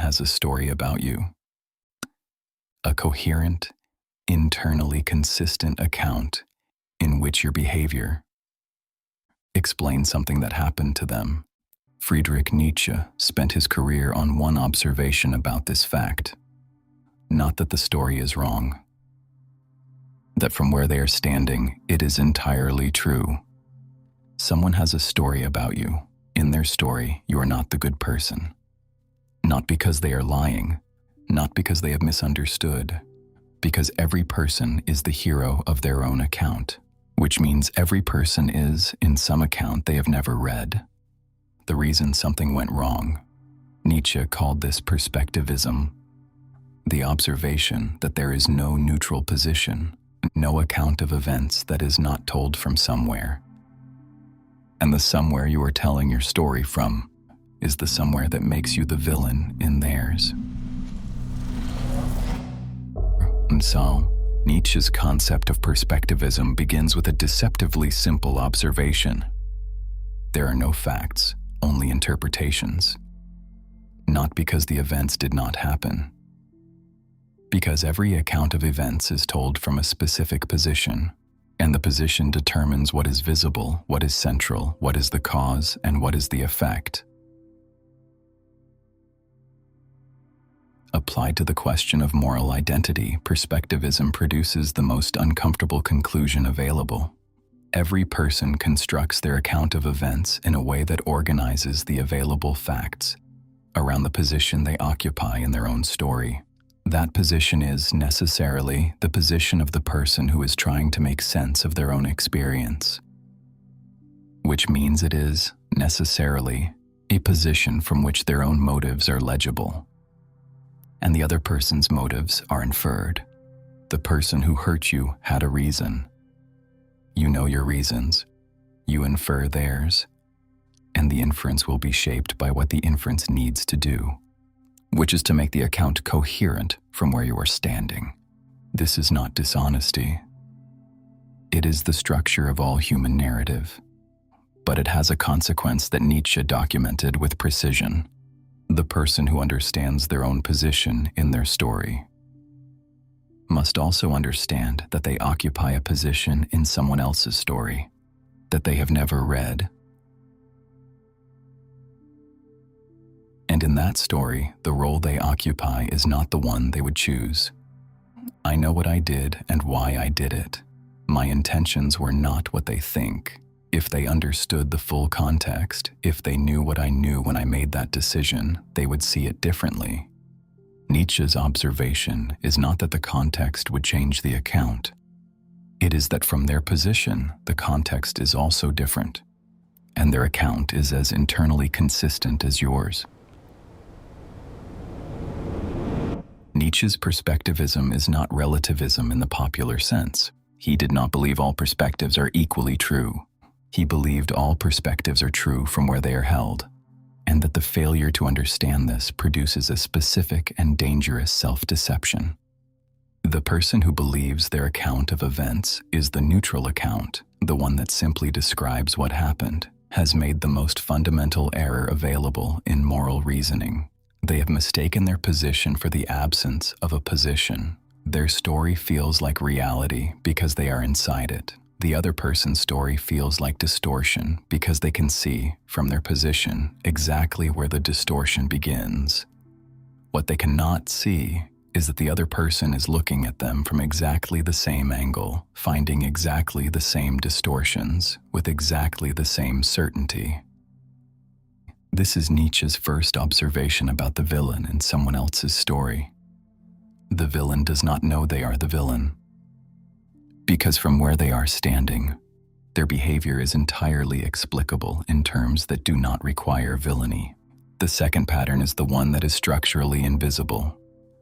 has a story about you. A coherent, internally consistent account in which your behavior explains something that happened to them. Friedrich Nietzsche spent his career on one observation about this fact. Not that the story is wrong. That from where they are standing, it is entirely true. Someone has a story about you. In their story, you are not the good person. Not because they are lying, not because they have misunderstood, because every person is the hero of their own account, which means every person is, in some account they have never read, the reason something went wrong. Nietzsche called this perspectivism, the observation that there is no neutral position, no account of events that is not told from somewhere. And the somewhere you are telling your story from is the somewhere that makes you the villain in theirs. And so, Nietzsche's concept of perspectivism begins with a deceptively simple observation. There are no facts, only interpretations. Not because the events did not happen. Because every account of events is told from a specific position, and the position determines what is visible, what is central, what is the cause, and what is the effect. Applied to the question of moral identity, perspectivism produces the most uncomfortable conclusion available. Every person constructs their account of events in a way that organizes the available facts around the position they occupy in their own story. That position is necessarily the position of the person who is trying to make sense of their own experience, which means it is necessarily a position from which their own motives are legible, and the other person's motives are inferred. The person who hurt you had a reason. You know your reasons. You infer theirs, and the inference will be shaped by what the inference needs to do, which is to make the account coherent from where you are standing. This is not dishonesty. It is the structure of all human narrative, but it has a consequence that Nietzsche documented with precision. The person who understands their own position in their story must also understand that they occupy a position in someone else's story that they have never read. And in that story, the role they occupy is not the one they would choose. I know what I did and why I did it. My intentions were not what they think. If they understood the full context, if they knew what I knew when I made that decision, they would see it differently. Nietzsche's observation is not that the context would change the account. It is that from their position, the context is also different, and their account is as internally consistent as yours. Nietzsche's perspectivism is not relativism in the popular sense. He did not believe all perspectives are equally true. He believed all perspectives are true from where they are held, and that the failure to understand this produces a specific and dangerous self-deception. The person who believes their account of events is the neutral account, the one that simply describes what happened, has made the most fundamental error available in moral reasoning. They have mistaken their position for the absence of a position. Their story feels like reality because they are inside it. The other person's story feels like distortion because they can see, from their position, exactly where the distortion begins. What they cannot see is that the other person is looking at them from exactly the same angle, finding exactly the same distortions, with exactly the same certainty. This is Nietzsche's first observation about the villain in someone else's story. The villain does not know they are the villain, because from where they are standing, their behavior is entirely explicable in terms that do not require villainy. The second pattern is the one that is structurally invisible.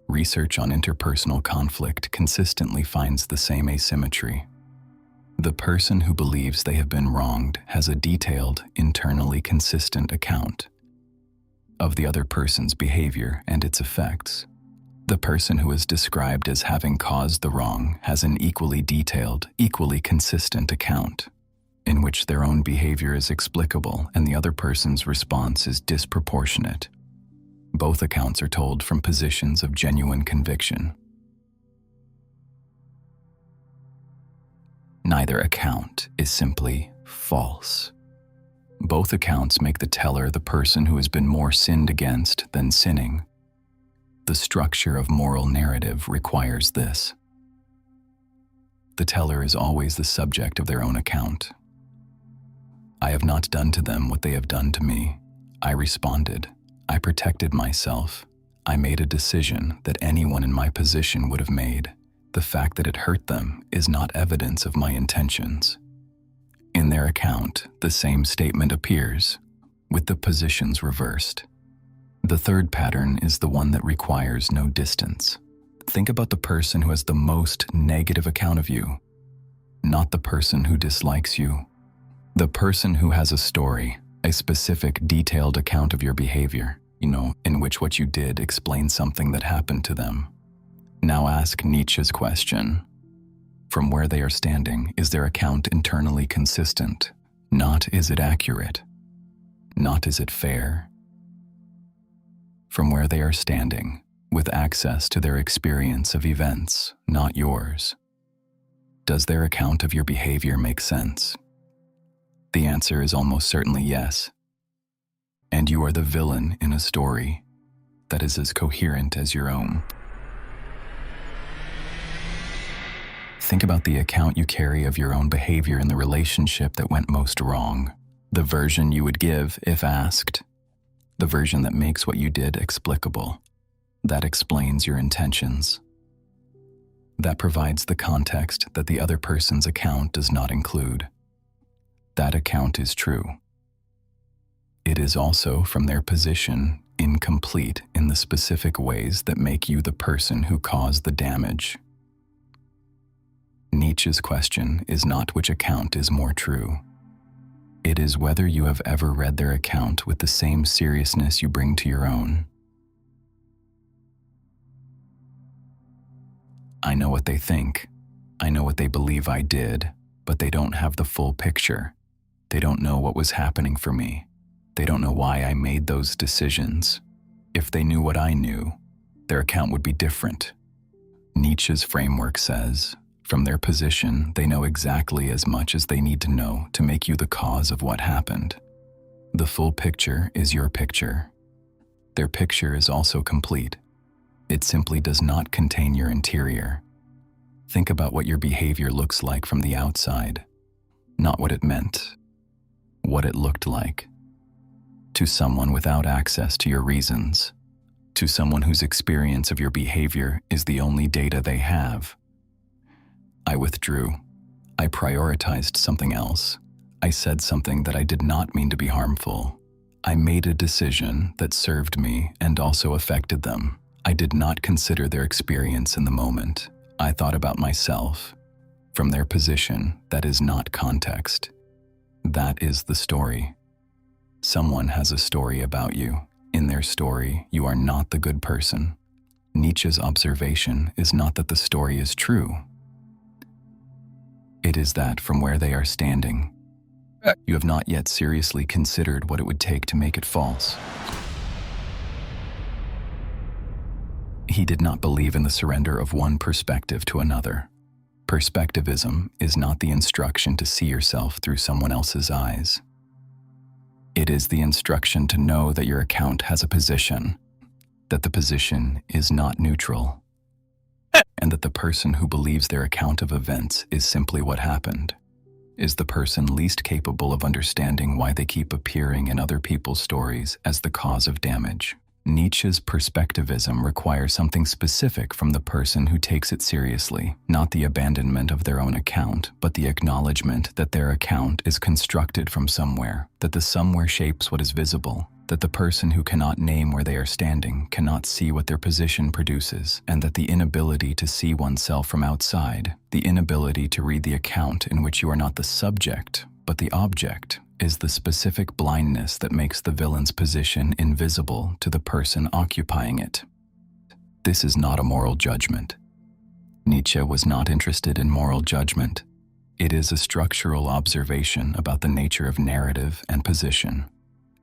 Research on interpersonal conflict consistently finds the same asymmetry. The person who believes they have been wronged has a detailed, internally consistent account of the other person's behavior and its effects. The person who is described as having caused the wrong has an equally detailed, equally consistent account, in which their own behavior is explicable and the other person's response is disproportionate. Both accounts are told from positions of genuine conviction. Neither account is simply false. Both accounts make the teller the person who has been more sinned against than sinning. The structure of moral narrative requires this. The teller is always the subject of their own account. I have not done to them what they have done to me. I responded. I protected myself. I made a decision that anyone in my position would have made. The fact that it hurt them is not evidence of my intentions. In their account, the same statement appears, with the positions reversed. The third pattern is the one that requires no distance. Think about the person who has the most negative account of you, not the person who dislikes you. The person who has a story, a specific, detailed account of your behavior, in which what you did explains something that happened to them. Now ask Nietzsche's question. From where they are standing, is their account internally consistent? Not is it accurate? Not is it fair? From where they are standing, with access to their experience of events, not yours. Does their account of your behavior make sense? The answer is almost certainly yes. And you are the villain in a story that is as coherent as your own. Think about the account you carry of your own behavior in the relationship that went most wrong. The version you would give if asked. The version that makes what you did explicable. That explains your intentions. That provides the context that the other person's account does not include. That account is true. It is also, from their position, incomplete in the specific ways that make you the person who caused the damage. Nietzsche's question is not which account is more true. It is whether you have ever read their account with the same seriousness you bring to your own. I know what they think. I know what they believe I did, but they don't have the full picture. They don't know what was happening for me. They don't know why I made those decisions. If they knew what I knew, their account would be different. Nietzsche's framework says, from their position, they know exactly as much as they need to know to make you the cause of what happened. The full picture is your picture. Their picture is also complete. It simply does not contain your interior. Think about what your behavior looks like from the outside, not what it meant, what it looked like. To someone without access to your reasons, to someone whose experience of your behavior is the only data they have. I withdrew. I prioritized something else. I said something that I did not mean to be harmful. I made a decision that served me and also affected them. I did not consider their experience in the moment. I thought about myself. From their position, that is not context. That is the story. Someone has a story about you. In their story, you are not the good person. Nietzsche's observation is not that the story is true. It is that from where they are standing, you have not yet seriously considered what it would take to make it false. He did not believe in the surrender of one perspective to another. Perspectivism is not the instruction to see yourself through someone else's eyes. It is the instruction to know that your account has a position, that the position is not neutral, and that the person who believes their account of events is simply what happened, is the person least capable of understanding why they keep appearing in other people's stories as the cause of damage. Nietzsche's perspectivism requires something specific from the person who takes it seriously, not the abandonment of their own account, but the acknowledgement that their account is constructed from somewhere, that the somewhere shapes what is visible, that the person who cannot name where they are standing cannot see what their position produces, and that the inability to see oneself from outside, the inability to read the account in which you are not the subject, but the object, is the specific blindness that makes the villain's position invisible to the person occupying it. This is not a moral judgment. Nietzsche was not interested in moral judgment. It is a structural observation about the nature of narrative and position.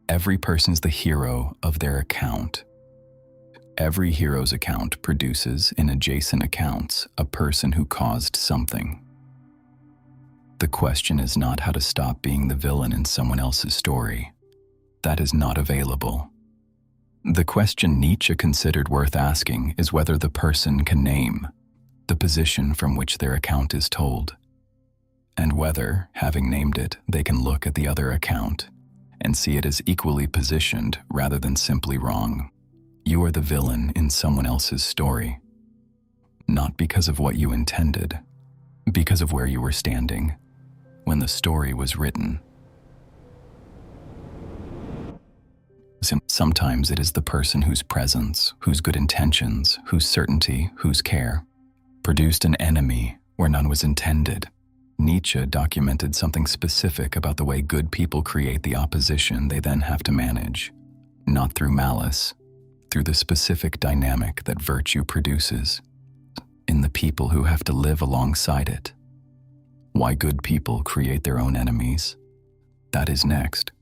Every person is the hero of their account. Every hero's account produces, in adjacent accounts, a person who caused something. The question is not how to stop being the villain in someone else's story. That is not available. The question Nietzsche considered worth asking is whether the person can name the position from which their account is told, and whether, having named it, they can look at the other account and see it as equally positioned rather than simply wrong. You are the villain in someone else's story, not because of what you intended, because of where you were standing when the story was written. Sometimes it is the person whose presence, whose good intentions, whose certainty, whose care, produced an enemy where none was intended. Nietzsche documented something specific about the way good people create the opposition they then have to manage, not through malice, through the specific dynamic that virtue produces, in the people who have to live alongside it. Why good people create their own enemies. That is next.